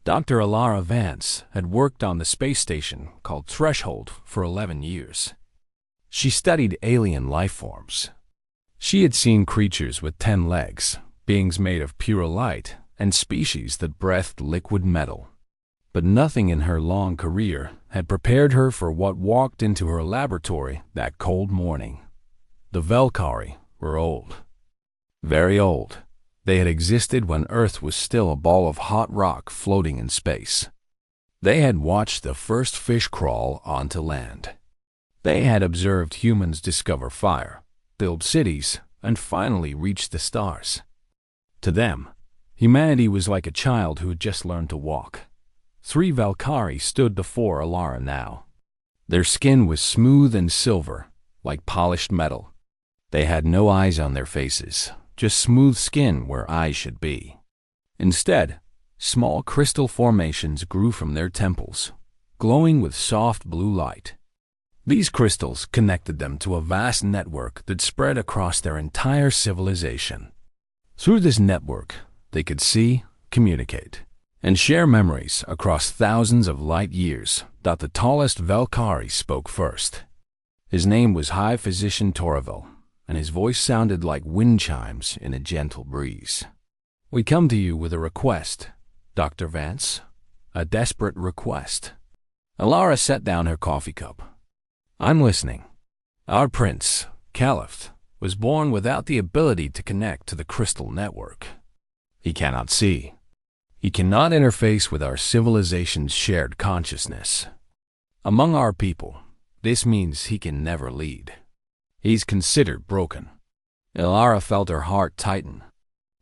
Dr. Alara Vance had worked on the space station called Threshold for 11 years. She studied alien life forms. She had seen creatures with 10 legs, beings made of pure light, and species that breathed liquid metal. But nothing in her long career had prepared her for what walked into her laboratory that cold morning. The Velkari were old. Very old. They had existed when Earth was still a ball of hot rock floating in space. They had watched the first fish crawl onto land. They had observed humans discover fire, build cities, and finally reach the stars. To them, humanity was like a child who had just learned to walk. 3 Velkari stood before Alara now. Their skin was smooth and silver, like polished metal. They had no eyes on their faces, just smooth skin where eyes should be. Instead, small crystal formations grew from their temples, glowing with soft blue light. These crystals connected them to a vast network that spread across their entire civilization. Through this network, they could see, communicate, and share memories across thousands of light years. The tallest Velkari spoke first. His name was High Physician Toravel, and his voice sounded like wind chimes in a gentle breeze. "We come to you with a request, Dr. Vance. A desperate request." Alara set down her coffee cup. "I'm listening." "Our prince, Caliph, was born without the ability to connect to the crystal network. He cannot see. He cannot interface with our civilization's shared consciousness. Among our people, this means he can never lead. He's considered broken." Alara felt her heart tighten.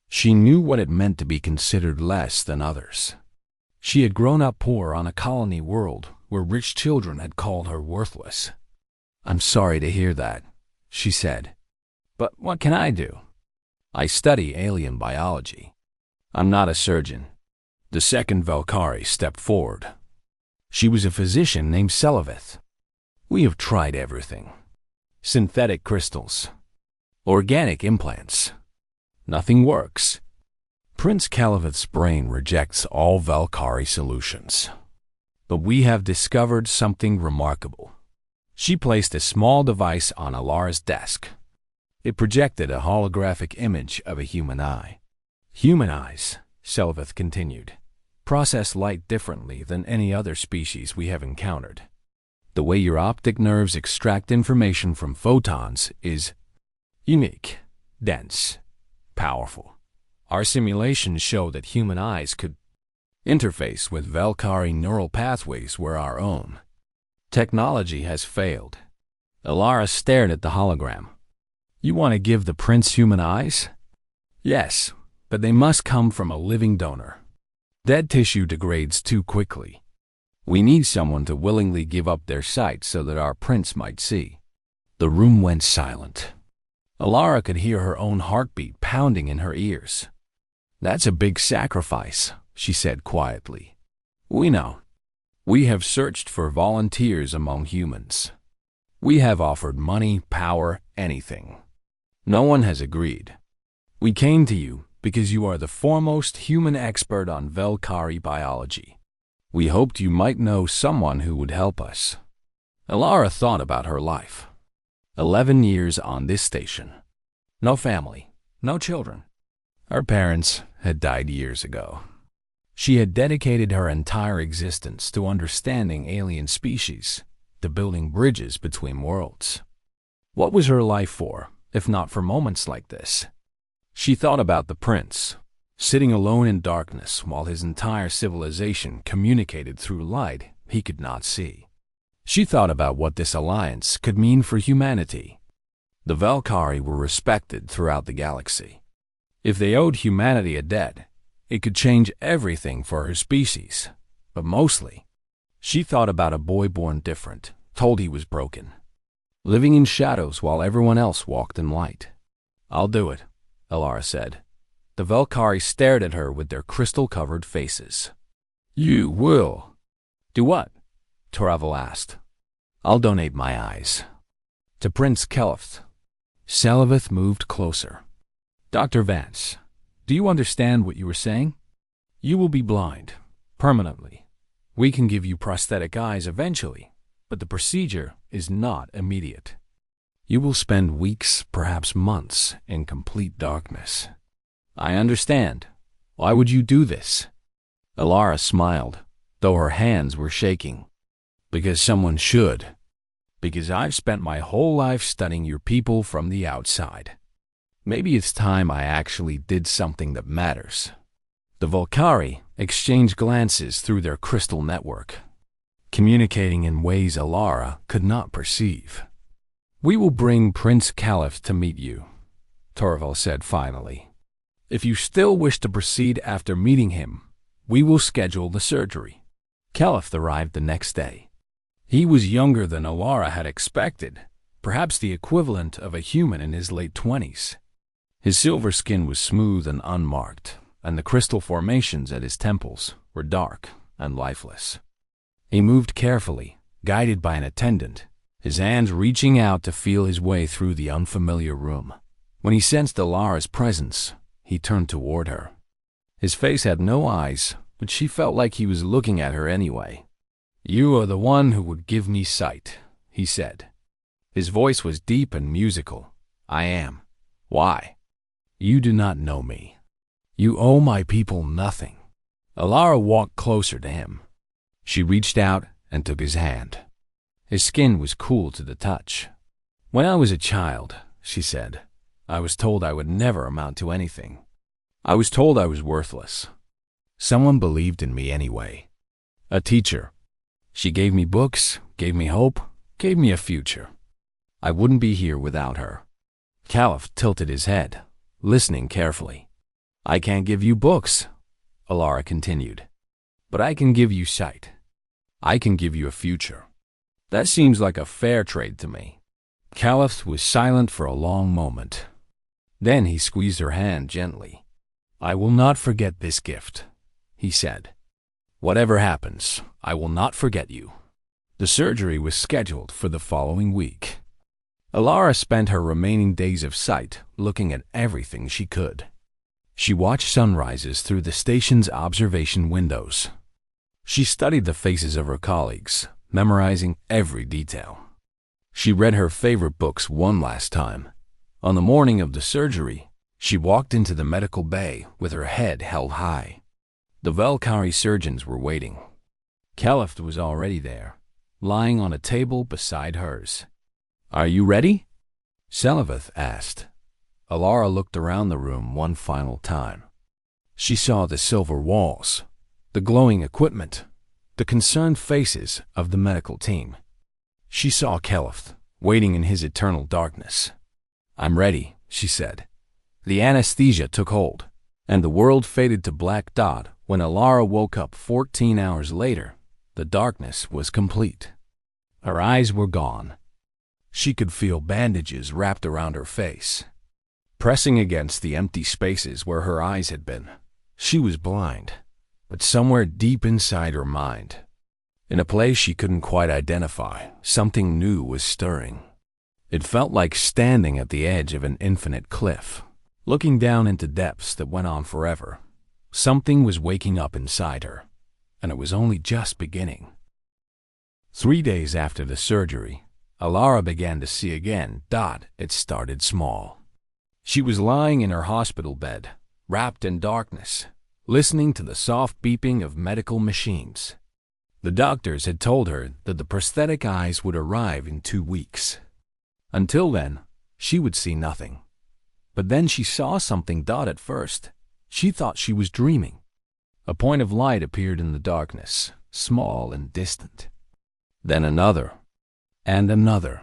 She knew what it meant to be considered less than others. She had grown up poor on a colony world where rich children had called her worthless. "I'm sorry to hear that," she said. "But what can I do? I study alien biology. I'm not a surgeon." The second Velkari stepped forward. She was a physician named Selavith. "We have tried everything. Synthetic crystals, organic implants. Nothing works." Prince Calivith's brain rejects all Velkari solutions. "But we have discovered something remarkable." She placed a small device on Alara's desk. It projected a holographic image of a human eye. "Human eyes," Selavith continued, "process light differently than any other species we have encountered. The way your optic nerves extract information from photons is unique, dense, powerful. Our simulations show that human eyes could interface with Velkari neural pathways where our own technology has failed." Alara stared at the hologram. "You want to give the prince human eyes?" "Yes, but they must come from a living donor. Dead tissue degrades too quickly. We need someone to willingly give up their sight so that our prince might see." The room went silent. Alara could hear her own heartbeat pounding in her ears. "That's a big sacrifice," she said quietly. "We know. We have searched for volunteers among humans. We have offered money, power, anything. No one has agreed. We came to you because you are the foremost human expert on Velkari biology. We hoped you might know someone who would help us." Alara thought about her life. 11 years on this station. No family, no children. Her parents had died years ago. She had dedicated her entire existence to understanding alien species, to building bridges between worlds. What was her life for, if not for moments like this? She thought about the prince, sitting alone in darkness while his entire civilization communicated through light he could not see. She thought about what this alliance could mean for humanity. The Velkari were respected throughout the galaxy. If they owed humanity a debt, it could change everything for her species. But mostly, she thought about a boy born different, told he was broken, living in shadows while everyone else walked in light. "I'll do it," Alara said. The Velkari stared at her with their crystal-covered faces. "You will?" "Do what?" Toravel asked. "I'll donate my eyes." To Prince Caliph. Selavith moved closer. "Dr. Vance, do you understand what you were saying? You will be blind. permanently. We can give you prosthetic eyes eventually, but the procedure is not immediate. You will spend weeks, perhaps months, in complete darkness. I understand. Why would you do this? Alara smiled, though her hands were shaking. Because someone should. Because I've spent my whole life studying your people from the outside. Maybe it's time I actually did something that matters. The Volcari exchanged glances through their crystal network, communicating in ways Alara could not perceive. We will bring Prince Caliph to meet you, Torval said finally. If you still wish to proceed after meeting him, we will schedule the surgery. Caliph arrived the next day. He was younger than Alara had expected, perhaps the equivalent of a human in his late 20s. His silver skin was smooth and unmarked, and the crystal formations at his temples were dark and lifeless. He moved carefully, guided by an attendant, his hands reaching out to feel his way through the unfamiliar room. When he sensed Alara's presence, he turned toward her. His face had no eyes, but she felt like he was looking at her anyway. You are the one who would give me sight, he said. His voice was deep and musical. I am. Why? You do not know me. You owe my people nothing. Alara walked closer to him. She reached out and took his hand. His skin was cool to the touch. When I was a child, she said, I was told I would never amount to anything. I was told I was worthless. Someone believed in me anyway. A teacher. She gave me books, gave me hope, gave me a future. I wouldn't be here without her. Caliph tilted his head, listening carefully. I can't give you books, Alara continued, but I can give you sight. I can give you a future. That seems like a fair trade to me. Caliph was silent for a long moment. Then he squeezed her hand gently. I will not forget this gift, he said. Whatever happens, I will not forget you. The surgery was scheduled for the following week. Alara spent her remaining days of sight looking at everything she could. She watched sunrises through the station's observation windows. She studied the faces of her colleagues, memorizing every detail. She read her favorite books one last time. On the morning of the surgery, she walked into the medical bay with her head held high. The Velkari surgeons were waiting. Caliph was already there, lying on a table beside hers. Are you ready? Selavith asked. Alara looked around the room one final time. She saw the silver walls, the glowing equipment, the concerned faces of the medical team. She saw Caliph, waiting in his eternal darkness. I'm ready, she said. The anesthesia took hold, and the world faded to black dot when Alara woke up 14 hours later. The darkness was complete. Her eyes were gone. She could feel bandages wrapped around her face, pressing against the empty spaces where her eyes had been. She was blind, but somewhere deep inside her mind, in a place she couldn't quite identify, something new was stirring. It felt like standing at the edge of an infinite cliff, looking down into depths that went on forever. Something was waking up inside her, and it was only just beginning. 3 days after the surgery, Alara began to see again. It started small. She was lying in her hospital bed, wrapped in darkness, listening to the soft beeping of medical machines. The doctors had told her that the prosthetic eyes would arrive in 2 weeks. Until then, she would see nothing. But then she saw something. At first, she thought she was dreaming. A point of light appeared in the darkness, small and distant. Then another, and another.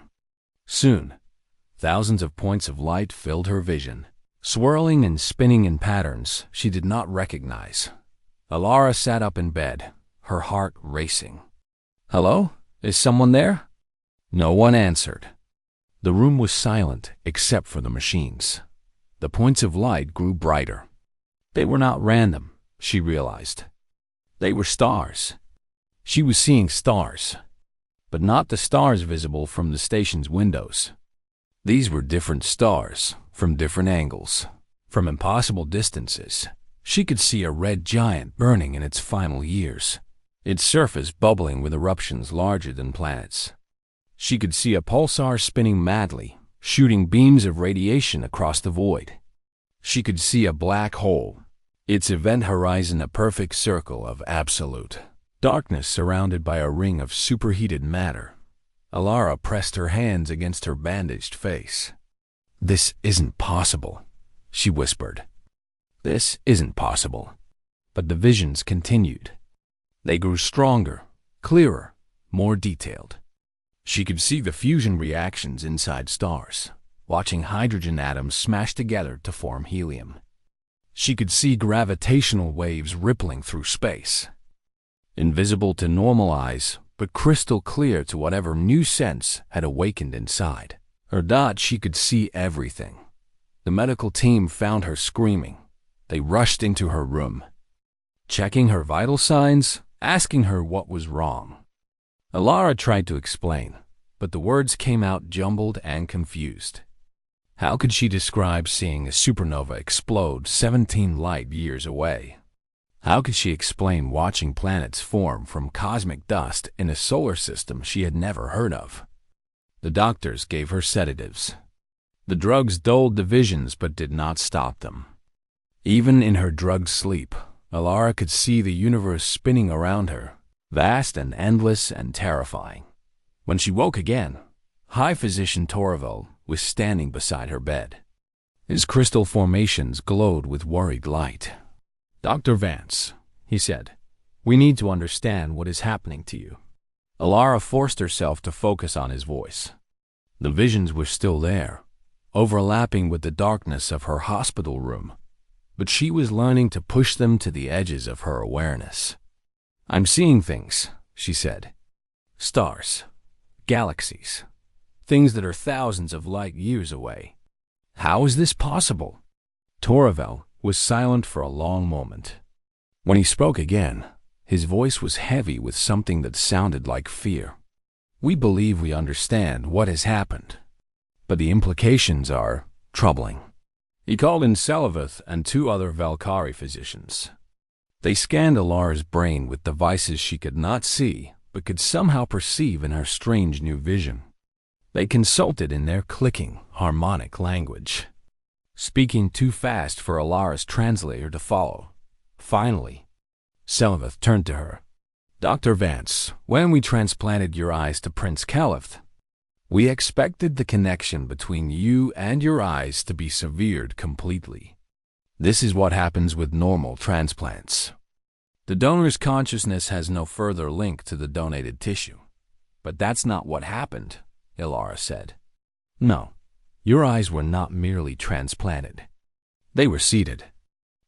Soon, thousands of points of light filled her vision, swirling and spinning in patterns she did not recognize. Alara sat up in bed, her heart racing. Hello? Is someone there? No one answered. The room was silent except for the machines. The points of light grew brighter. They were not random, she realized. They were stars. She was seeing stars, but not the stars visible from the station's windows. These were different stars, from different angles, from impossible distances. She could see a red giant burning in its final years, its surface bubbling with eruptions larger than planets. She could see a pulsar spinning madly, shooting beams of radiation across the void. She could see a black hole, its event horizon a perfect circle of absolute darkness surrounded by a ring of superheated matter. Alara pressed her hands against her bandaged face. "This isn't possible," she whispered. "This isn't possible." But the visions continued. They grew stronger, clearer, more detailed. She could see the fusion reactions inside stars, watching hydrogen atoms smash together to form helium. She could see gravitational waves rippling through space, invisible to normal eyes, but crystal clear to whatever new sense had awakened inside. She could see everything. The medical team found her screaming. They rushed into her room, checking her vital signs, asking her what was wrong. Alara tried to explain, but the words came out jumbled and confused. How could she describe seeing a supernova explode 17 light-years away? How could she explain watching planets form from cosmic dust in a solar system she had never heard of? The doctors gave her sedatives. The drugs dulled the visions but did not stop them. Even in her drugged sleep, Alara could see the universe spinning around her, vast and endless and terrifying. When she woke again, High Physician Torval was standing beside her bed. His crystal formations glowed with worried light. "Dr. Vance," he said, "we need to understand what is happening to you." Alara forced herself to focus on his voice. The visions were still there, overlapping with the darkness of her hospital room, but she was learning to push them to the edges of her awareness. "I'm seeing things," she said. "Stars, galaxies, things that are thousands of light years away. How is this possible?" Torval was silent for a long moment. When he spoke again, his voice was heavy with something that sounded like fear. "We believe we understand what has happened, but the implications are troubling." He called in Selavith and 2 other Valkyrie physicians. They scanned Alara's brain with devices she could not see but could somehow perceive in her strange new vision. They consulted in their clicking, harmonic language, speaking too fast for Alara's translator to follow. Finally, Selavith turned to her. "Dr. Vance, when we transplanted your eyes to Prince Caliph, we expected the connection between you and your eyes to be severed completely. This is what happens with normal transplants. The donor's consciousness has no further link to the donated tissue. But that's not what happened," Alara said. "No, your eyes were not merely transplanted. They were seeded."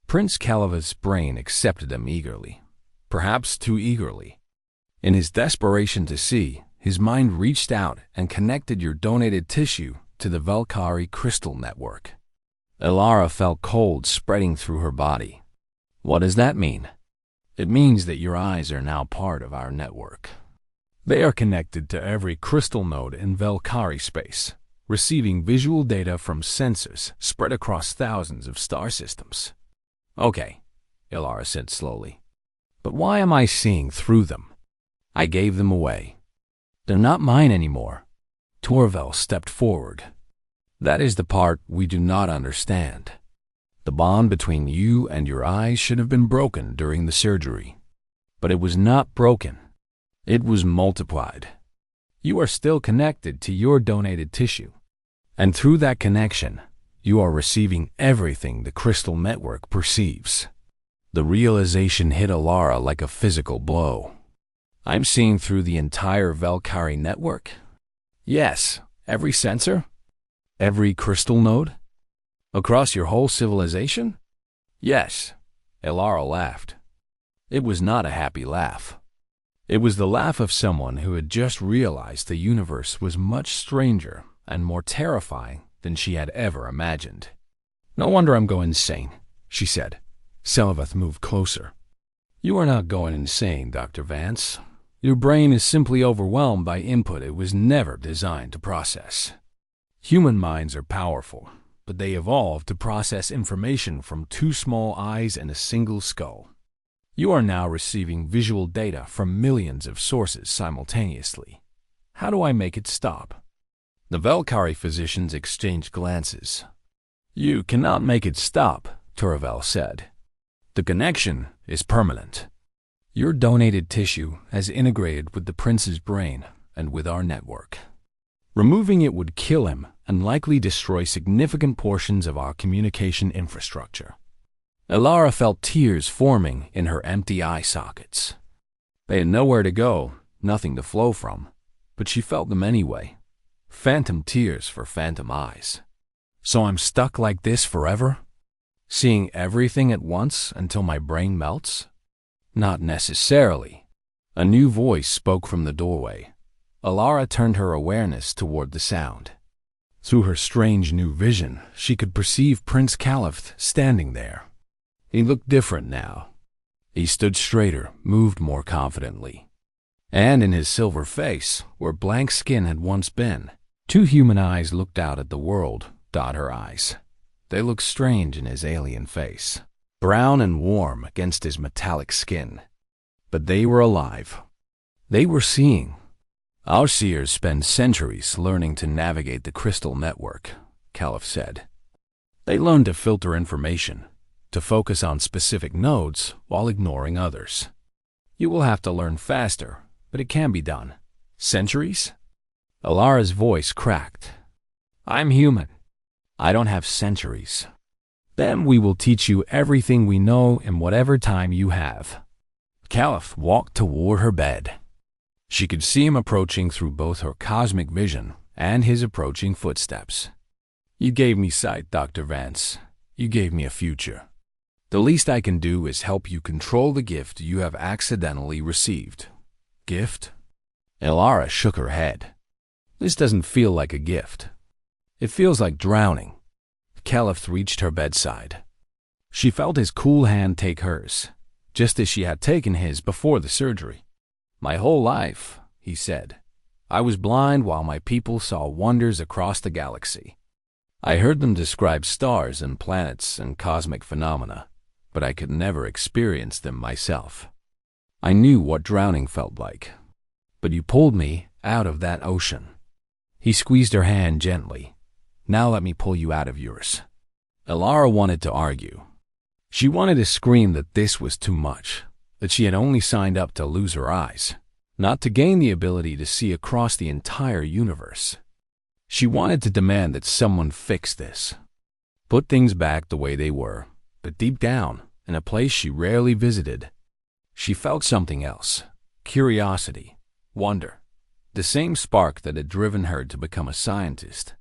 Prince Caliph's brain accepted them eagerly, perhaps too eagerly. In his desperation to see, his mind reached out and connected your donated tissue to the Valkyrie crystal network. Alara felt cold spreading through her body. "What does that mean?" "It means that your eyes are now part of our network. They are connected to every crystal node in Valkyrie space, receiving visual data from sensors spread across thousands of star systems." "Okay," Alara said slowly. "But why am I seeing through them?" "I gave them away. They're not mine anymore." Torval stepped forward. "That is the part we do not understand. The bond between you and your eyes should have been broken during the surgery. But it was not broken. It was multiplied. You are still connected to your donated tissue. And through that connection, you are receiving everything the crystal network perceives." The realization hit Alara like a physical blow. "I'm seeing through the entire Valkyrie network?" "Yes, every sensor, every crystal node. Across your whole civilization?" "Yes," Alara laughed. It was not a happy laugh. It was the laugh of someone who had just realized the universe was much stranger and more terrifying than she had ever imagined. "No wonder I'm going insane," she said. Selavith moved closer. "You are not going insane, Dr. Vance. Your brain is simply overwhelmed by input it was never designed to process. Human minds are powerful, but they evolved to process information from two small eyes and a single skull. You are now receiving visual data from millions of sources simultaneously. How do I make it stop? The Velkari physicians exchanged glances. You cannot make it stop, Turavel said. The connection is permanent. Your donated tissue has integrated with the prince's brain and with our network. Removing it would kill him and likely destroy significant portions of our communication infrastructure. Elara felt tears forming in her empty eye sockets. They had nowhere to go, nothing to flow from, but she felt them anyway. Phantom tears for phantom eyes. So I'm stuck like this forever? Seeing everything at once until my brain melts? Not necessarily. A new voice spoke from the doorway. Elara turned her awareness toward the sound. Through her strange new vision, she could perceive Prince Caliph standing there. He looked different now. He stood straighter, moved more confidently. And in his silver face, where blank skin had once been, two human eyes looked out at the world, her eyes. They looked strange in his alien face, brown and warm against his metallic skin. But they were alive. They were seeing. Our seers spend centuries learning to navigate the crystal network, Caliph said. They learn to filter information, to focus on specific nodes while ignoring others. You will have to learn faster, but it can be done. Centuries? Elara's voice cracked. I'm human. I don't have centuries. Then we will teach you everything we know in whatever time you have. Caliph walked toward her bed. She could see him approaching through both her cosmic vision and his approaching footsteps. You gave me sight, Dr. Vance. You gave me a future. The least I can do is help you control the gift you have accidentally received. Gift? Elara shook her head. This doesn't feel like a gift. It feels like drowning. Caliph reached her bedside. She felt his cool hand take hers, just as she had taken his before the surgery. My whole life, he said, I was blind while my people saw wonders across the galaxy. I heard them describe stars and planets and cosmic phenomena, but I could never experience them myself. I knew what drowning felt like, but you pulled me out of that ocean. He squeezed her hand gently. Now let me pull you out of yours. Elara wanted to argue. She wanted to scream that this was too much, that she had only signed up to lose her eyes, not to gain the ability to see across the entire universe. She wanted to demand that someone fix this, put things back the way they were, but deep down, in a place she rarely visited, she felt something else, curiosity, wonder, the same spark that had driven her to become a scientist,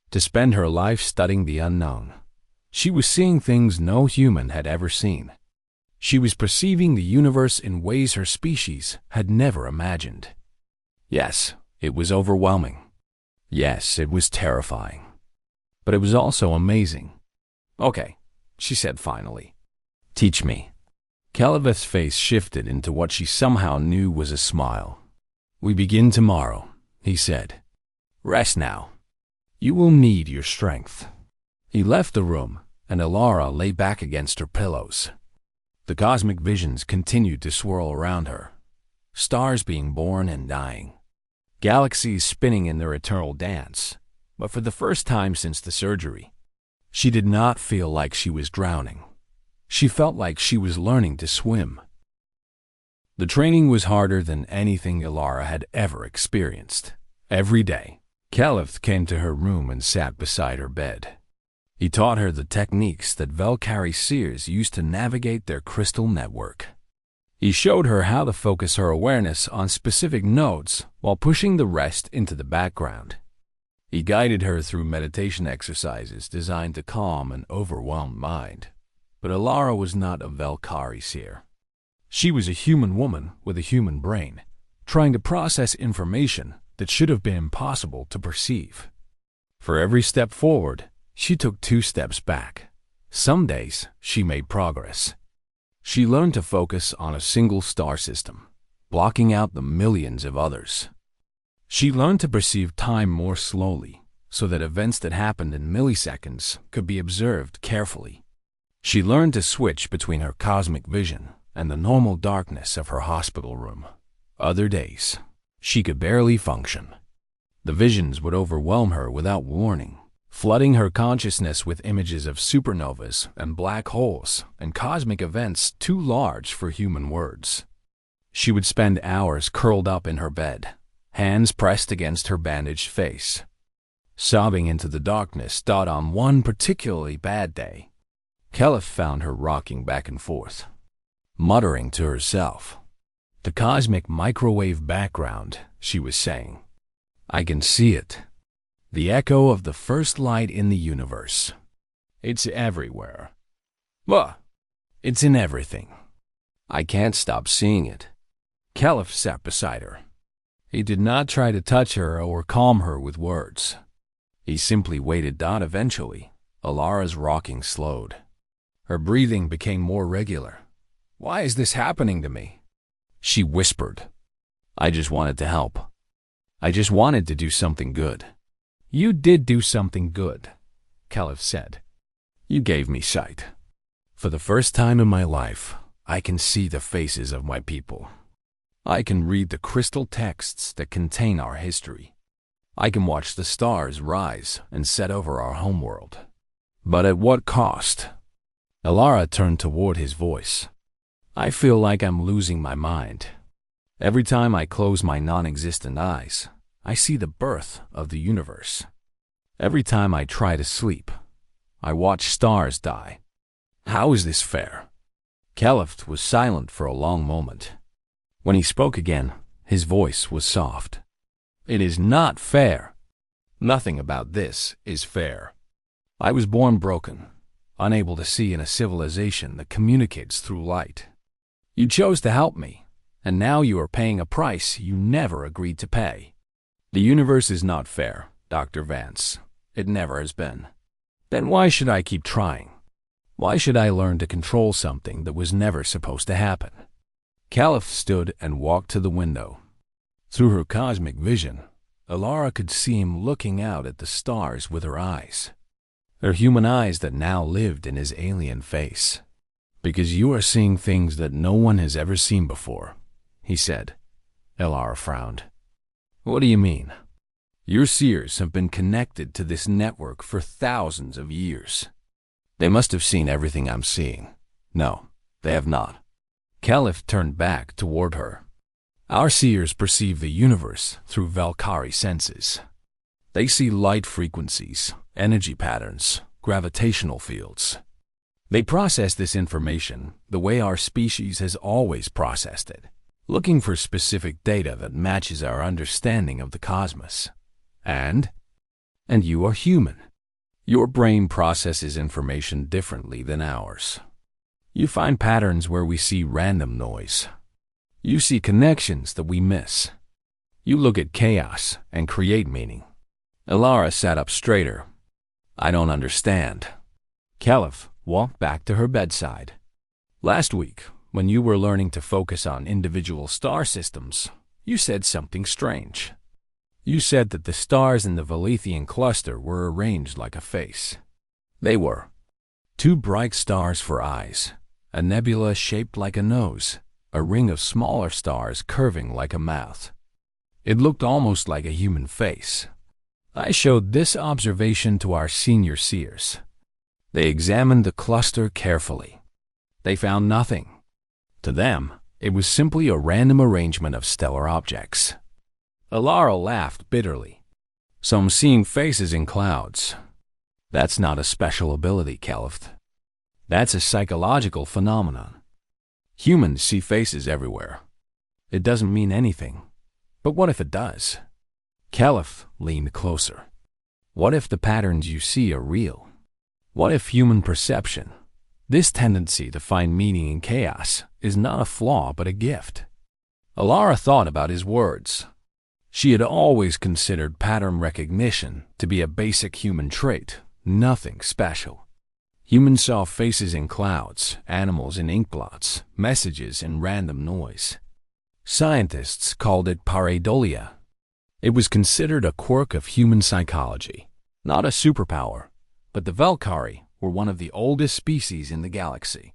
to spend her life studying the unknown. She was seeing things no human had ever seen. She was perceiving the universe in ways her species had never imagined. Yes, it was overwhelming. Yes, it was terrifying. But it was also amazing. Okay, she said finally. Teach me. Caliph's face shifted into what she somehow knew was a smile. We begin tomorrow, he said. Rest now. You will need your strength. He left the room, and Elara lay back against her pillows. The cosmic visions continued to swirl around her, stars being born and dying, galaxies spinning in their eternal dance. But for the first time since the surgery, she did not feel like she was drowning. She felt like she was learning to swim. The training was harder than anything Elara had ever experienced. Every day, Caliph came to her room and sat beside her bed. He taught her the techniques that Velkari seers used to navigate their crystal network. He showed her how to focus her awareness on specific nodes while pushing the rest into the background. He guided her through meditation exercises designed to calm an overwhelmed mind. But Elara was not a Velkari seer. She was a human woman with a human brain, trying to process information that should have been impossible to perceive. For every step forward, she took 2 steps back. Some days, she made progress. She learned to focus on a single star system, blocking out the millions of others. She learned to perceive time more slowly, so that events that happened in milliseconds could be observed carefully. She learned to switch between her cosmic vision and the normal darkness of her hospital room. Other days, she could barely function. The visions would overwhelm her without warning, flooding her consciousness with images of supernovas and black holes and cosmic events too large for human words. She would spend hours curled up in her bed, hands pressed against her bandaged face, sobbing into the darkness. On one particularly bad day, Kelif found her rocking back and forth, muttering to herself. The cosmic microwave background, she was saying. I can see it. The echo of the first light in the universe. It's everywhere. It's in everything. I can't stop seeing it. Kelif sat beside her. He did not try to touch her or calm her with words. He simply waited. Eventually, Alara's rocking slowed. Her breathing became more regular. Why is this happening to me? She whispered. I just wanted to help. I just wanted to do something good. You did do something good, Kelif said. You gave me sight. For the first time in my life, I can see the faces of my people. I can read the crystal texts that contain our history. I can watch the stars rise and set over our homeworld. But at what cost? Alara turned toward his voice. I feel like I'm losing my mind. Every time I close my non-existent eyes, I see the birth of the universe. Every time I try to sleep, I watch stars die. How is this fair? Kelif was silent for a long moment. When he spoke again, his voice was soft. It is not fair. Nothing about this is fair. I was born broken, unable to see in a civilization that communicates through light. You chose to help me, and now you are paying a price you never agreed to pay. The universe is not fair, Dr. Vance. It never has been. Then why should I keep trying? Why should I learn to control something that was never supposed to happen? Kelif stood and walked to the window. Through her cosmic vision, Alara could see him looking out at the stars with her eyes. Her human eyes that now lived in his alien face. Because you are seeing things that no one has ever seen before, he said. Alara frowned. What do you mean? Your seers have been connected to this network for thousands of years. They must have seen everything I'm seeing. No, they have not. Kelif turned back toward her. Our seers perceive the universe through Valkyrie senses. They see light frequencies, energy patterns, gravitational fields. They process this information the way our species has always processed it, looking for specific data that matches our understanding of the cosmos. And you are human. Your brain processes information differently than ours. You find patterns where we see random noise. You see connections that we miss. You look at chaos and create meaning. Alara sat up straighter. I don't understand. Kelif walked back to her bedside. Last week, when you were learning to focus on individual star systems, you said something strange. You said that the stars in the Valethian cluster were arranged like a face. They were. 2 bright stars for eyes, a nebula shaped like a nose, a ring of smaller stars curving like a mouth. It looked almost like a human face. I showed this observation to our senior seers. They examined the cluster carefully. They found nothing. To them, it was simply a random arrangement of stellar objects. Alara laughed bitterly. So I'm seeing faces in clouds. That's not a special ability, Kelif. That's a psychological phenomenon. Humans see faces everywhere. It doesn't mean anything. But what if it does? Kelif leaned closer. What if the patterns you see are real? What if human perception, this tendency to find meaning in chaos, is not a flaw but a gift? Alara thought about his words. She had always considered pattern recognition to be a basic human trait, nothing special. Humans saw faces in clouds, animals in inkblots, messages in random noise. Scientists called it pareidolia. It was considered a quirk of human psychology, Not a superpower, but the Valkyrie were one of the oldest species in the galaxy.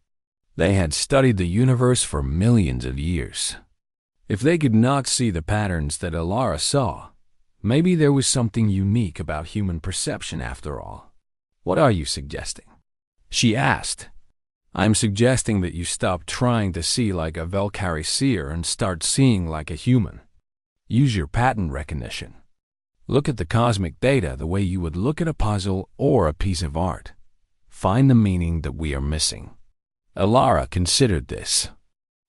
They had studied the universe for millions of years. If they could not see the patterns that Alara saw, maybe there was something unique about human perception after all. What are you suggesting? She asked. I'm suggesting that you stop trying to see like a Valkyrie seer and start seeing like a human. Use your pattern recognition. Look at the cosmic data the way you would look at a puzzle or a piece of art. Find the meaning that we are missing. Alara considered this.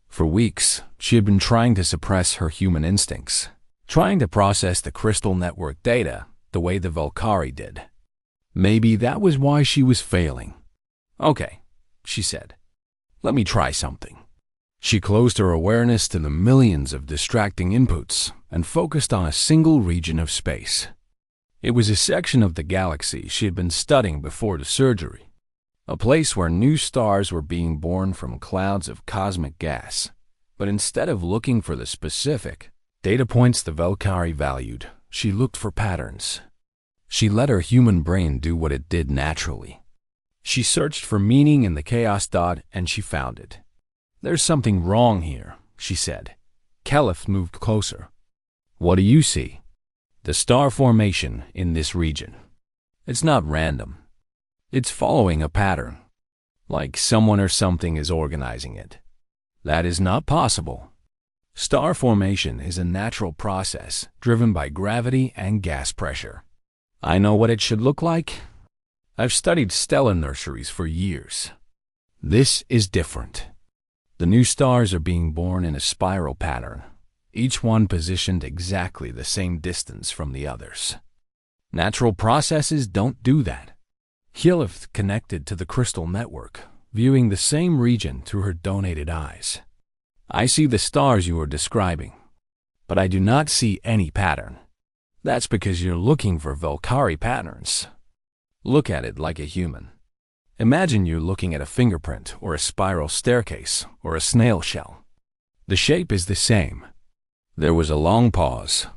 For weeks, she had been trying to suppress her human instincts, trying to process the crystal network data the way the Valkyrie did. Maybe that was why she was failing. Okay, she said. Let me try something. She closed her awareness to the millions of distracting inputs and focused on a single region of space. It was a section of the galaxy she had been studying before the surgery, a place where new stars were being born from clouds of cosmic gas. But instead of looking for the specific data points the Valkyrie valued, she looked for patterns. She let her human brain do what it did naturally. She searched for meaning in the chaos dot and she found it. There's something wrong here, she said. Caliph moved closer. What do you see? The star formation in this region. It's not random. It's following a pattern, like someone or something is organizing it. That is not possible. Star formation is a natural process driven by gravity and gas pressure. I know what it should look like. I've studied stellar nurseries for years. This is different. The new stars are being born in a spiral pattern, each one positioned exactly the same distance from the others. Natural processes don't do that. Hilith connected to the crystal network, viewing the same region through her donated eyes. I see the stars you are describing, but I do not see any pattern. That's because you're looking for Valkyrie patterns. Look at it like a human. Imagine you're looking at a fingerprint or a spiral staircase or a snail shell. The shape is the same. There was a long pause.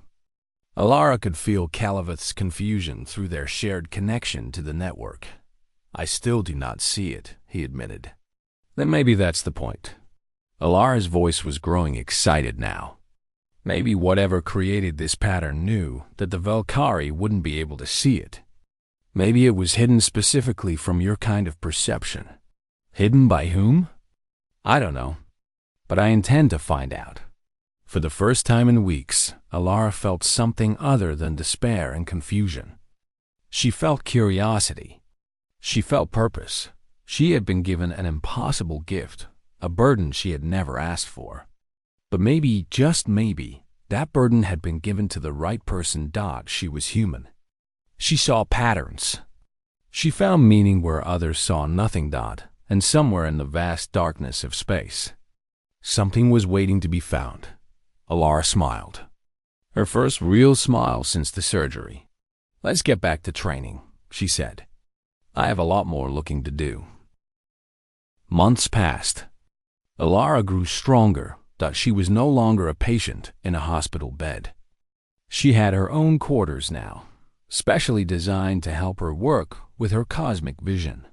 Alara could feel Caliveth's confusion through their shared connection to the network. I still do not see it, he admitted. Then maybe that's the point. Alara's voice was growing excited now. Maybe whatever created this pattern knew that the Valkyrie wouldn't be able to see it. Maybe it was hidden specifically from your kind of perception. Hidden by whom? I don't know, but I intend to find out. For the first time in weeks, Alara felt something other than despair and confusion. She felt curiosity. She felt purpose. She had been given an impossible gift, a burden she had never asked for. But maybe, just maybe, that burden had been given to the right person. She was human. She saw patterns. She found meaning where others saw nothing. And somewhere in the vast darkness of space, something was waiting to be found. Alara smiled. Her first real smile since the surgery. Let's get back to training, she said. I have a lot more looking to do. Months passed. Alara grew stronger. She was no longer a patient in a hospital bed. She had her own quarters now, specially designed to help her work with her cosmic vision.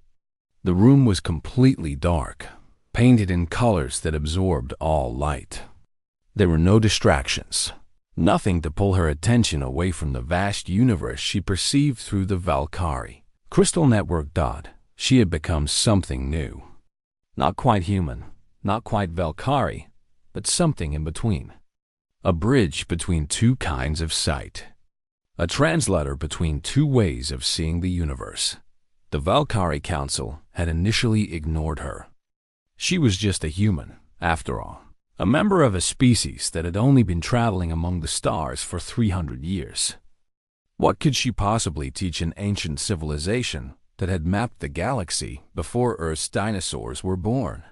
The room was completely dark, painted in colors that absorbed all light. There were no distractions, nothing to pull her attention away from the vast universe she perceived through the Valkyrie. Crystal network. She had become something new. Not quite human, not quite Valkyrie, but something in between. A bridge between two kinds of sight. A translator between two ways of seeing the universe. The Valkyrie Council had initially ignored her. She was just a human, after all, a member of a species that had only been traveling among the stars for 300 years. What could she possibly teach an ancient civilization that had mapped the galaxy before Earth's dinosaurs were born?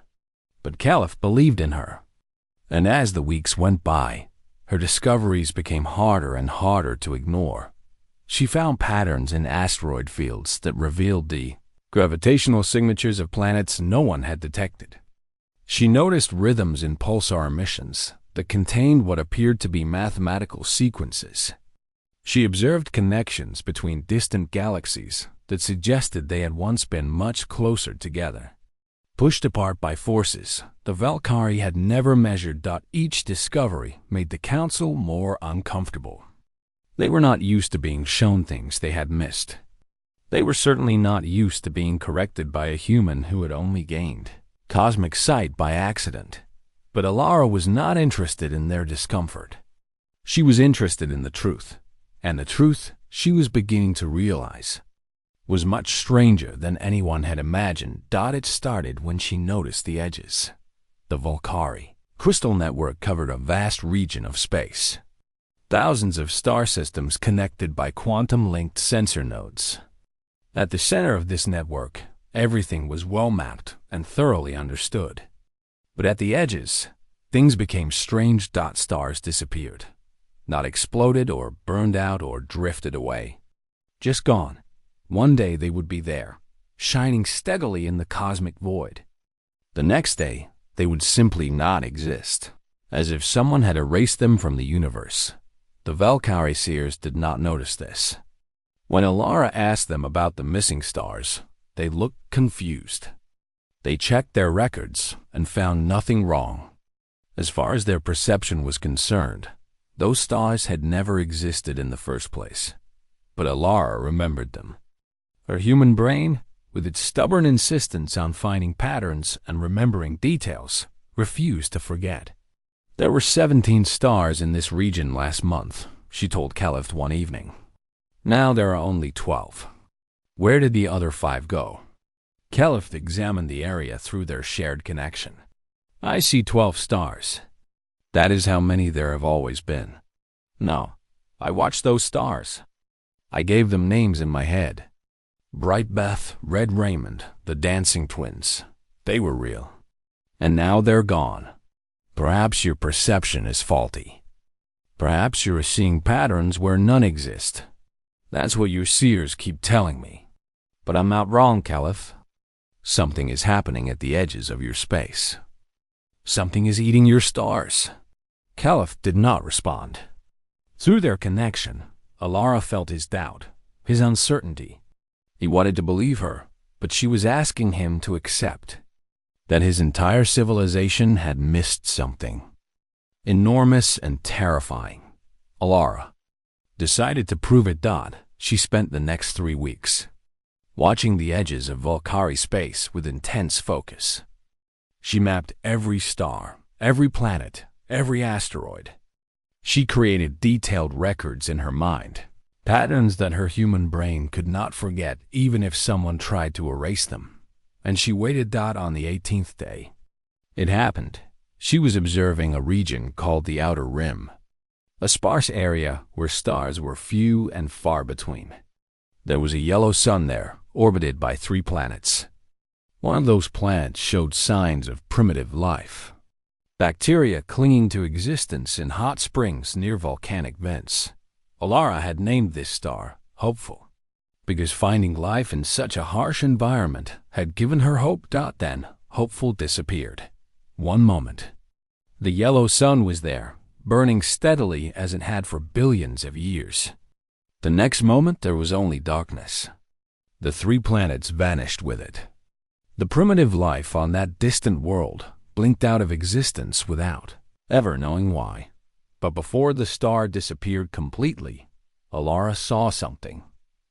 But Caliph believed in her. And as the weeks went by, her discoveries became harder and harder to ignore. She found patterns in asteroid fields that revealed the gravitational signatures of planets no one had detected. She noticed rhythms in pulsar emissions that contained what appeared to be mathematical sequences. She observed connections between distant galaxies that suggested they had once been much closer together. Pushed apart by forces the Valkyrie had never measured. Each discovery made the Council more uncomfortable. They were not used to being shown things they had missed. They were certainly not used to being corrected by a human who had only gained cosmic sight by accident. But Alara was not interested in their discomfort. She was interested in the truth, and the truth, she was beginning to realize, was much stranger than anyone had imagined. It started when she noticed the edges. The Valkyrie crystal network covered a vast region of space. Thousands of star systems connected by quantum-linked sensor nodes. At the center of this network, everything was well mapped and thoroughly understood. But at the edges, things became strange. Stars disappeared. Not exploded or burned out or drifted away. Just gone. One day they would be there, shining steadily in the cosmic void. The next day, they would simply not exist, as if someone had erased them from the universe. The Valkyrie seers did not notice this. When Alara asked them about the missing stars, they looked confused. They checked their records and found nothing wrong. As far as their perception was concerned, those stars had never existed in the first place. But Alara remembered them. Her human brain, with its stubborn insistence on finding patterns and remembering details, refused to forget. There were 17 stars in this region last month, she told Caliph one evening. Now there are only 12. Where did the other 5 go? Caliph examined the area through their shared connection. I see 12 stars. That is how many there have always been. No, I watched those stars. I gave them names in my head. Bright Beth, Red Raymond, the dancing twins. They were real. And now they're gone. Perhaps your perception is faulty. Perhaps you're seeing patterns where none exist. That's what your seers keep telling me. But I'm not wrong, Caliph. Something is happening at the edges of your space. Something is eating your stars. Caliph did not respond. Through their connection, Alara felt his doubt, his uncertainty. He wanted to believe her, but she was asking him to accept that his entire civilization had missed something enormous and terrifying. Alara decided to prove it. She spent the next 3 weeks watching the edges of Valkyrie space with intense focus. She mapped every star, every planet, every asteroid. She created detailed records in her mind, patterns that her human brain could not forget even if someone tried to erase them. And she waited. On the 18th day, it happened. She was observing a region called the Outer Rim, a sparse area where stars were few and far between. There was a yellow sun there, orbited by 3 planets. One of those planets showed signs of primitive life. Bacteria clinging to existence in hot springs near volcanic vents. Alara had named this star Hopeful, because finding life in such a harsh environment had given her hope. Then, Hopeful disappeared. One moment, the yellow sun was there, burning steadily as it had for billions of years. The next moment, there was only darkness. The 3 planets vanished with it. The primitive life on that distant world blinked out of existence without ever knowing why. But before the star disappeared completely, Alara saw something.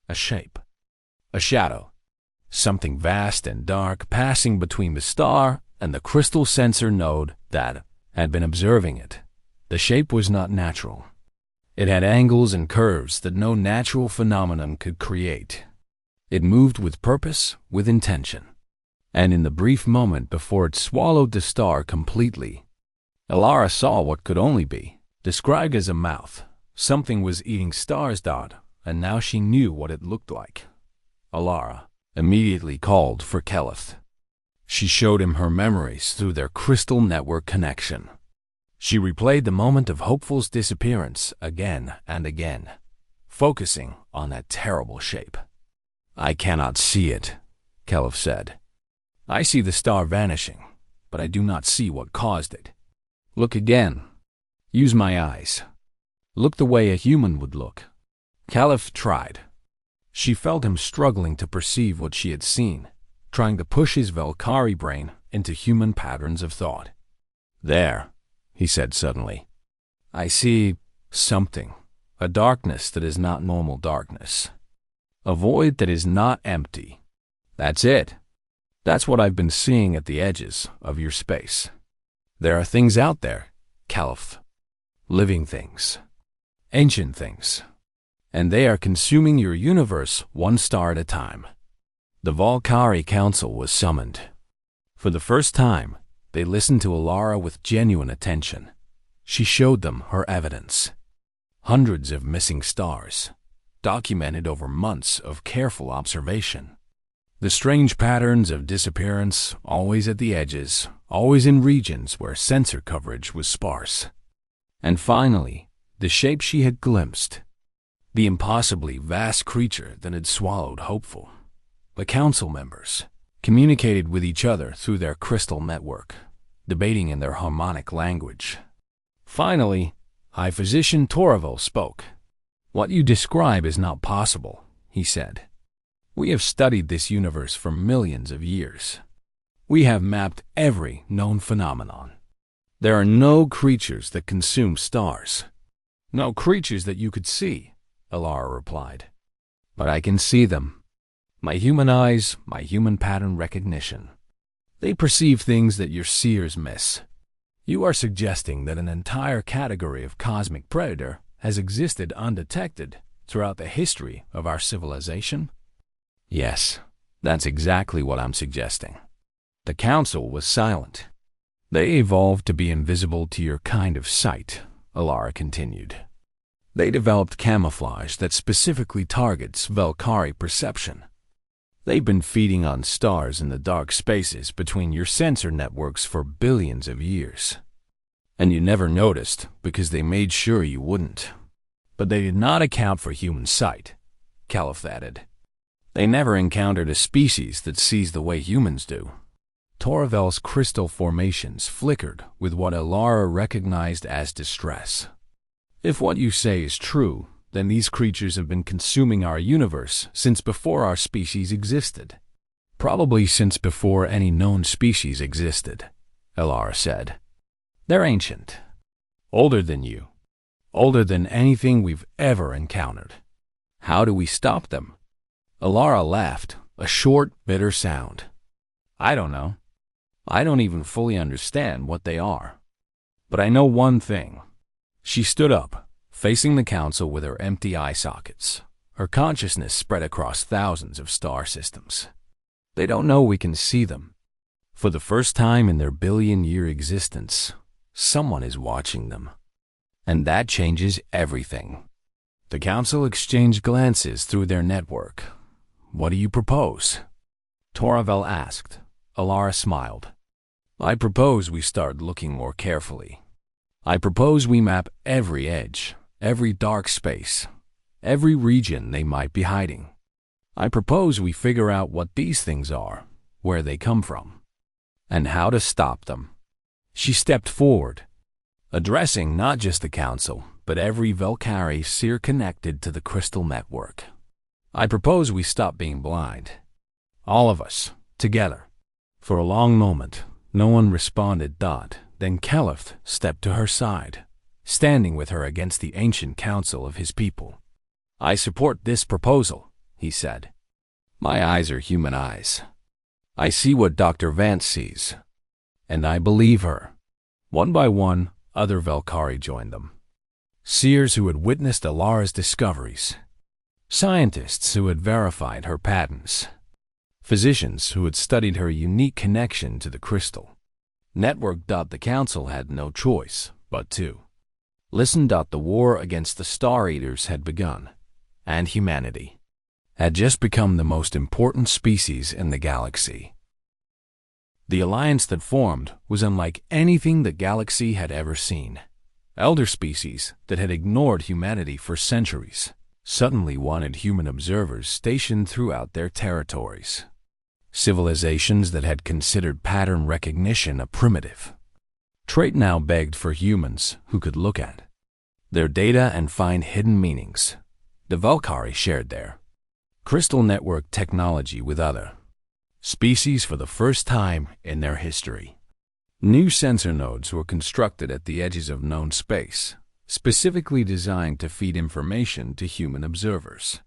A shape. A shadow. Something vast and dark passing between the star and the crystal sensor node that had been observing it. The shape was not natural. It had angles and curves that no natural phenomenon could create. It moved with purpose, with intention. And in the brief moment before it swallowed the star completely, Alara saw what could only be described as a mouth. Something was eating stars. And now she knew what it looked like. Alara immediately called for Keleth. She showed him her memories through their crystal network connection. She replayed the moment of Hopeful's disappearance again and again, focusing on that terrible shape. I cannot see it, Keleth said. I see the star vanishing, but I do not see what caused it. Look again. Use my eyes. Look the way a human would look. Caliph tried. She felt him struggling to perceive what she had seen, trying to push his Valkyrie brain into human patterns of thought. "There," he said suddenly. "I see something, a darkness that is not normal darkness. A void that is not empty. That's it. That's what I've been seeing at the edges of your space. There are things out there, Caliph. Living things. Ancient things. And they are consuming your universe one star at a time." The Valkyrie Council was summoned. For the first time, they listened to Alara with genuine attention. She showed them her evidence. Hundreds of missing stars, documented over months of careful observation. The strange patterns of disappearance, always at the edges, always in regions where sensor coverage was sparse. And finally, the shape she had glimpsed. The impossibly vast creature that had swallowed Hopeful. The council members communicated with each other through their crystal network, debating in their harmonic language. Finally, High Physician Toravel spoke. "What you describe is not possible," he said. "We have studied this universe for millions of years. We have mapped every known phenomenon. There are no creatures that consume stars. No creatures that you could see," Alara replied. "But I can see them. My human eyes, my human pattern recognition. They perceive things that your seers miss. You are suggesting that an entire category of cosmic predator has existed undetected throughout the history of our civilization?" "Yes, that's exactly what I'm suggesting." The council was silent. "They evolved to be invisible to your kind of sight," Alara continued. "They developed camouflage that specifically targets Valkyrie perception. They've been feeding on stars in the dark spaces between your sensor networks for billions of years. And you never noticed because they made sure you wouldn't. But they did not account for human sight," Caliph added. "They never encountered a species that sees the way humans do." Toravel's crystal formations flickered with what Alara recognized as distress. "If what you say is true, then these creatures have been consuming our universe since before our species existed. Probably since before any known species existed," Alara said. "They're ancient. Older than you. Older than anything we've ever encountered. How do we stop them?" Alara laughed, a short, bitter sound. "I don't know. I don't even fully understand what they are. But I know one thing." She stood up, facing the council with her empty eye sockets, her consciousness spread across thousands of star systems. "They don't know we can see them. For the first time in their billion-year existence, someone is watching them. And that changes everything." The council exchanged glances through their network. "What do you propose?" Toravel asked. Alara smiled. "I propose we start looking more carefully. I propose we map every edge, every dark space, every region they might be hiding. I propose we figure out what these things are, where they come from, and how to stop them." She stepped forward, addressing not just the council, but every Valkyrie seer connected to the crystal network. "I propose we stop being blind. All of us, together." For a long moment, no one responded. Then Caliph stepped to her side, standing with her against the ancient council of his people. "I support this proposal," he said. "My eyes are human eyes. I see what Dr. Vance sees. And I believe her." One by one, other Valkyrie joined them. Seers who had witnessed Alara's discoveries. Scientists who had verified her patents. Physicians who had studied her unique connection to the crystal. Network. The council had no choice but to listen. The war against the Star Eaters had begun, and humanity had just become the most important species in the galaxy. The alliance that formed was unlike anything the galaxy had ever seen. Elder species that had ignored humanity for centuries suddenly wanted human observers stationed throughout their territories. Civilizations that had considered pattern recognition a primitive trait now begged for humans who could look at their data and find hidden meanings. The Valkyrie shared their crystal network technology with other species for the first time in their history. New sensor nodes were constructed at the edges of known space, specifically designed to feed information to human observers.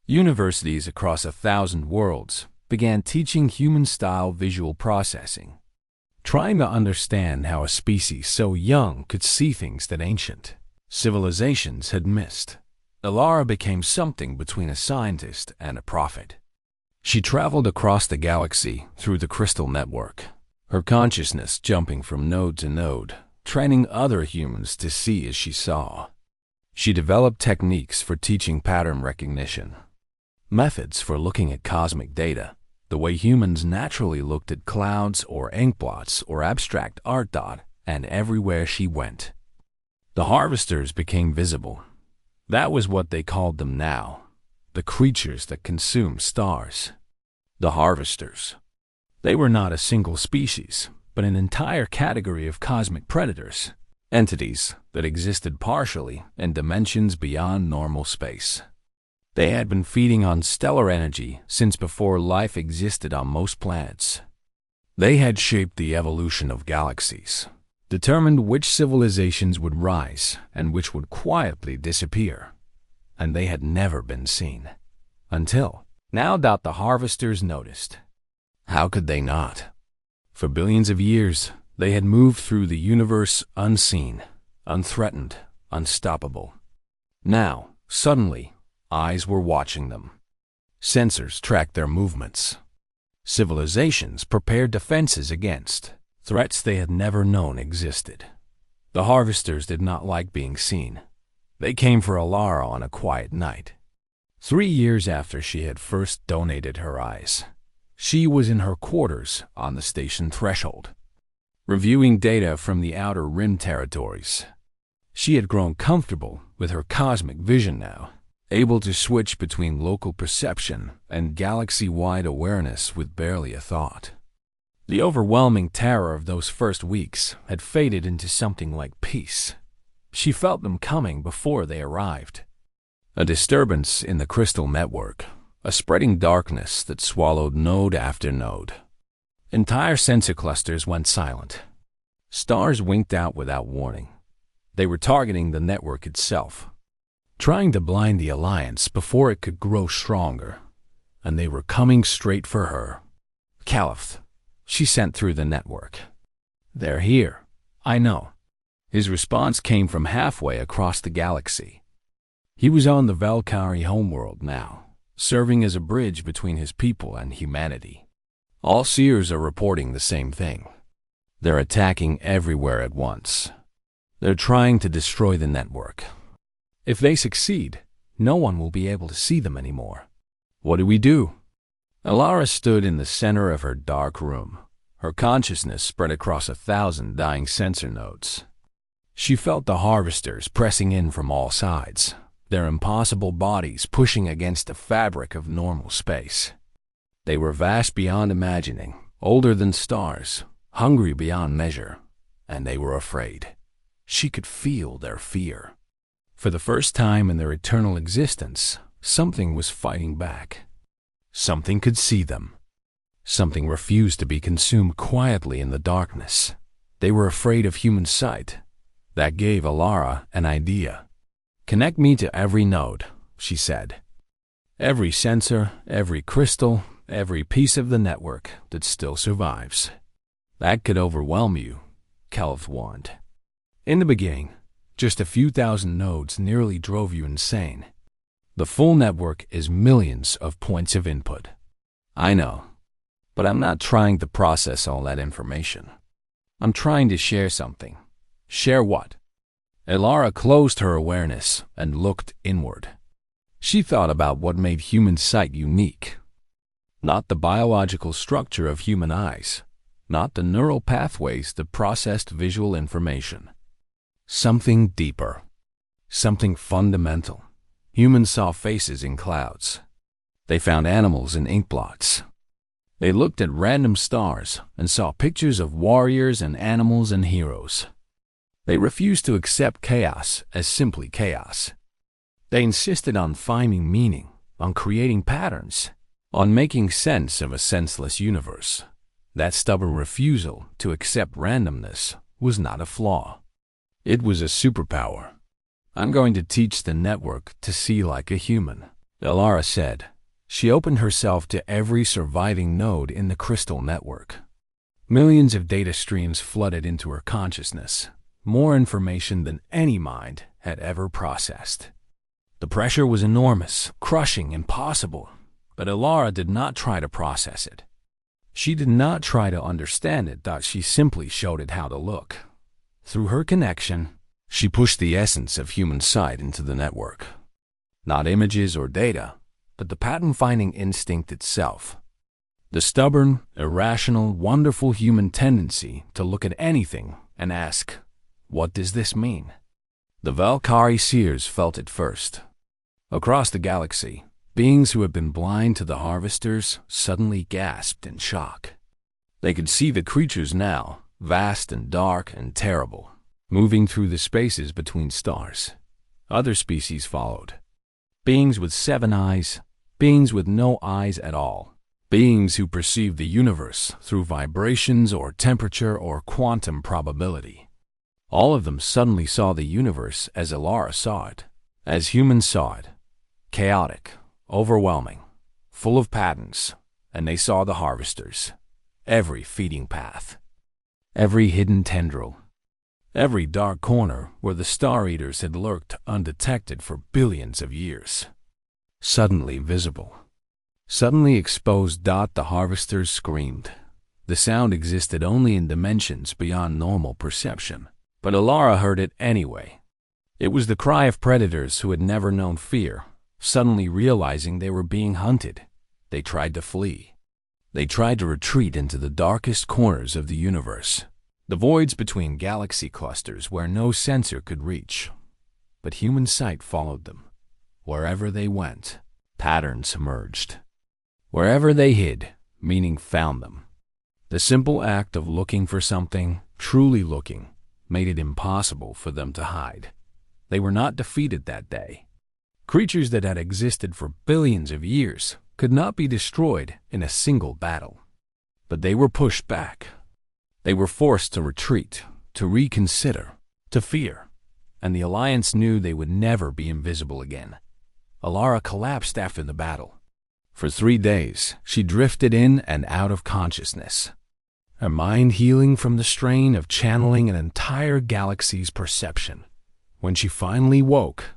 Universities across 1,000 worlds began teaching human-style visual processing, trying to understand how a species so young could see things that ancient civilizations had missed. Alara became something between a scientist and a prophet. She traveled across the galaxy through the crystal network, her consciousness jumping from node to node, training other humans to see as she saw. She developed techniques for teaching pattern recognition, methods for looking at cosmic data, the way humans naturally looked at clouds or inkblots or abstract art, and everywhere she went, the harvesters became visible. That was what they called them now, the creatures that consume stars. The harvesters. They were not a single species, but an entire category of cosmic predators, entities that existed partially in dimensions beyond normal space. They had been feeding on stellar energy since before life existed on most planets. They had shaped the evolution of galaxies, determined which civilizations would rise and which would quietly disappear. And they had never been seen. Until now that the harvesters noticed. How could they not? For billions of years, they had moved through the universe unseen, unthreatened, unstoppable. Now, suddenly, eyes were watching them. Sensors tracked their movements. Civilizations prepared defenses against threats they had never known existed. The harvesters did not like being seen. They came for Alara on a quiet night. 3 years after she had first donated her eyes, she was in her quarters on the station threshold, reviewing data from the Outer Rim territories. She had grown comfortable with her cosmic vision now, able to switch between local perception and galaxy-wide awareness with barely a thought. The overwhelming terror of those first weeks had faded into something like peace. She felt them coming before they arrived. A disturbance in the crystal network, a spreading darkness that swallowed node after node. Entire sensor clusters went silent. Stars winked out without warning. They were targeting the network itself, trying to blind the Alliance before it could grow stronger. And they were coming straight for her. Caliph, she sent through the network. They're here, I know. His response came from halfway across the galaxy. He was on the Valkyrie homeworld now, serving as a bridge between his people and humanity. All seers are reporting the same thing. They're attacking everywhere at once. They're trying to destroy the network. If they succeed, no one will be able to see them anymore. What do we do? Alara stood in the center of her dark room, her consciousness spread across 1,000 dying sensor nodes. She felt the harvesters pressing in from all sides, their impossible bodies pushing against the fabric of normal space. They were vast beyond imagining, older than stars, hungry beyond measure, and they were afraid. She could feel their fear. For the first time in their eternal existence, something was fighting back. Something could see them. Something refused to be consumed quietly in the darkness. They were afraid of human sight. That gave Alara an idea. Connect me to every node, she said. Every sensor, every crystal, every piece of the network that still survives. That could overwhelm you, Caliph warned. In the beginning, just a few thousand nodes nearly drove you insane. The full network is millions of points of input. I know, but I'm not trying to process all that information. I'm trying to share something. Share what? Alara closed her awareness and looked inward. She thought about what made human sight unique. Not the biological structure of human eyes, not the neural pathways that processed visual information. Something deeper, something fundamental. Humans saw faces in clouds. They found animals in inkblots. They looked at random stars and saw pictures of warriors and animals and heroes. They refused to accept chaos as simply chaos. They insisted on finding meaning, on creating patterns, on making sense of a senseless universe. That stubborn refusal to accept randomness was not a flaw. It was a superpower. "I'm going to teach the network to see like a human," Elara said. She opened herself to every surviving node in the crystal network. Millions of data streams flooded into her consciousness, more information than any mind had ever processed. The pressure was enormous, crushing, impossible, but Elara did not try to process it. She did not try to understand it, she simply showed it how to look. Through her connection, she pushed the essence of human sight into the network. Not images or data, but the pattern-finding instinct itself. The stubborn, irrational, wonderful human tendency to look at anything and ask, "What does this mean?" The Valkyrie seers felt it first. Across the galaxy, beings who had been blind to the harvesters suddenly gasped in shock. They could see the creatures now, vast and dark and terrible, moving through the spaces between stars. Other species followed. Beings with 7 eyes, beings with no eyes at all, beings who perceived the universe through vibrations or temperature or quantum probability. All of them suddenly saw the universe as Elara saw it, as humans saw it. Chaotic, overwhelming, full of patterns, and they saw the harvesters, every feeding path, every hidden tendril, every dark corner where the Star Eaters had lurked undetected for billions of years. Suddenly visible, suddenly exposed. The harvesters screamed. The sound existed only in dimensions beyond normal perception, but Elara heard it anyway. It was the cry of predators who had never known fear, suddenly realizing they were being hunted. They tried to flee. They tried to retreat into the darkest corners of the universe, the voids between galaxy clusters where no sensor could reach. But human sight followed them. Wherever they went, patterns emerged. Wherever they hid, meaning found them. The simple act of looking for something, truly looking, made it impossible for them to hide. They were not defeated that day. Creatures that had existed for billions of years could not be destroyed in a single battle. But they were pushed back. They were forced to retreat, to reconsider, to fear, and the Alliance knew they would never be invisible again. Elara collapsed after the battle. For 3 days, she drifted in and out of consciousness, her mind healing from the strain of channeling an entire galaxy's perception. When she finally woke,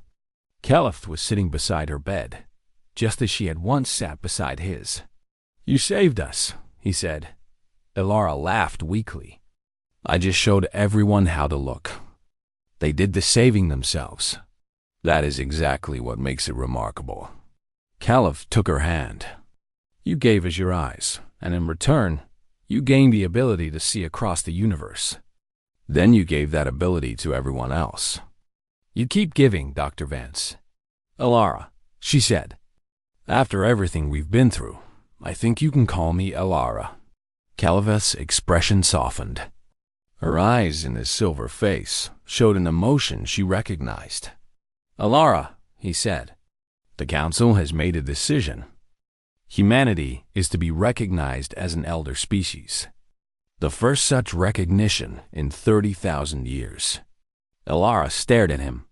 Caliph was sitting beside her bed, just as she had once sat beside his. "You saved us," he said. Elara laughed weakly. "I just showed everyone how to look. They did the saving themselves. That is exactly what makes it remarkable." Caliph took her hand. "You gave us your eyes, and in return, you gained the ability to see across the universe. Then you gave that ability to everyone else. You keep giving, Dr. Vance." "Elara," she said. "After everything we've been through, I think you can call me Elara." Caliph's expression softened. Her eyes in his silver face showed an emotion she recognized. "Elara," he said, "the Council has made a decision. Humanity is to be recognized as an elder species. The first such recognition in 30,000 years. Elara stared at him.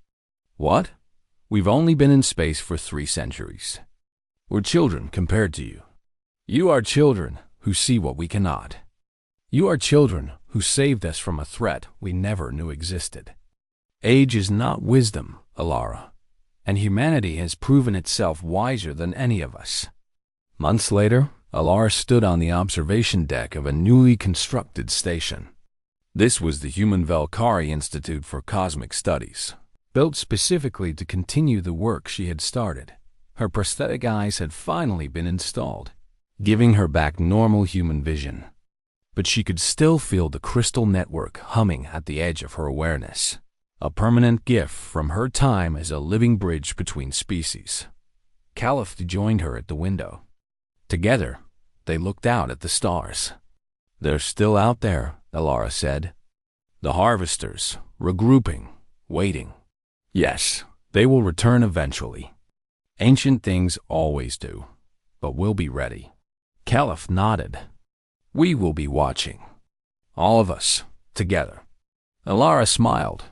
"What? We've only been in space for 3 centuries. We're children compared to you. You are children who see what we cannot. You are children who saved us from a threat we never knew existed. Age is not wisdom, Elara, and humanity has proven itself wiser than any of us." Months later, Elara stood on the observation deck of a newly constructed station. This was the Human Valkyrie Institute for Cosmic Studies, built specifically to continue the work she had started. Her prosthetic eyes had finally been installed, giving her back normal human vision. But she could still feel the crystal network humming at the edge of her awareness, a permanent gift from her time as a living bridge between species. Caliph joined her at the window. Together, they looked out at the stars. "They're still out there," Elara said. "The harvesters, regrouping, waiting." "Yes, They will return eventually. Ancient things always do, but we'll be ready. Caliph nodded. We will be watching. All of us, together. Alara smiled.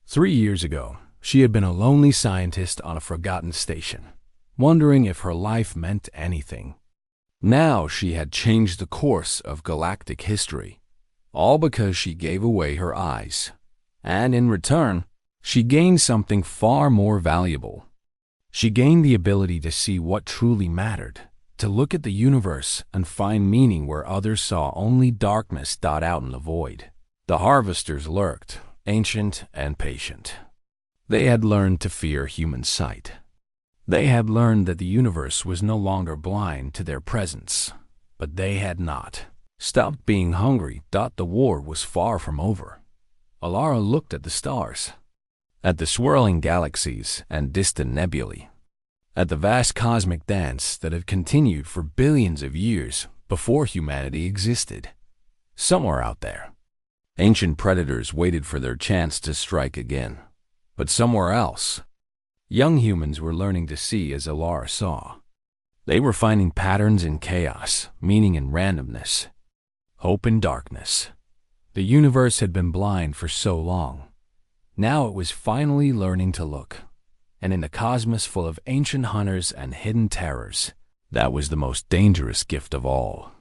3 years ago, she had been a lonely scientist on a forgotten station, wondering if her life meant anything. Now she had changed the course of galactic history, all because she gave away her eyes. And in return, she gained something far more valuable. She gained the ability to see what truly mattered, to look at the universe and find meaning where others saw only darkness dot out in the void. The harvesters lurked, ancient and patient. They had learned to fear human sight. They had learned that the universe was no longer blind to their presence, but they had not stopped being hungry. The war was far from over. Alara looked at the stars, at the swirling galaxies and distant nebulae, at the vast cosmic dance that had continued for billions of years before humanity existed. Somewhere out there, ancient predators waited for their chance to strike again. But somewhere else, young humans were learning to see as Alara saw. They were finding patterns in chaos, meaning in randomness, hope in darkness. The universe had been blind for so long. Now it was finally learning to look. And in a cosmos full of ancient hunters and hidden terrors, that was the most dangerous gift of all.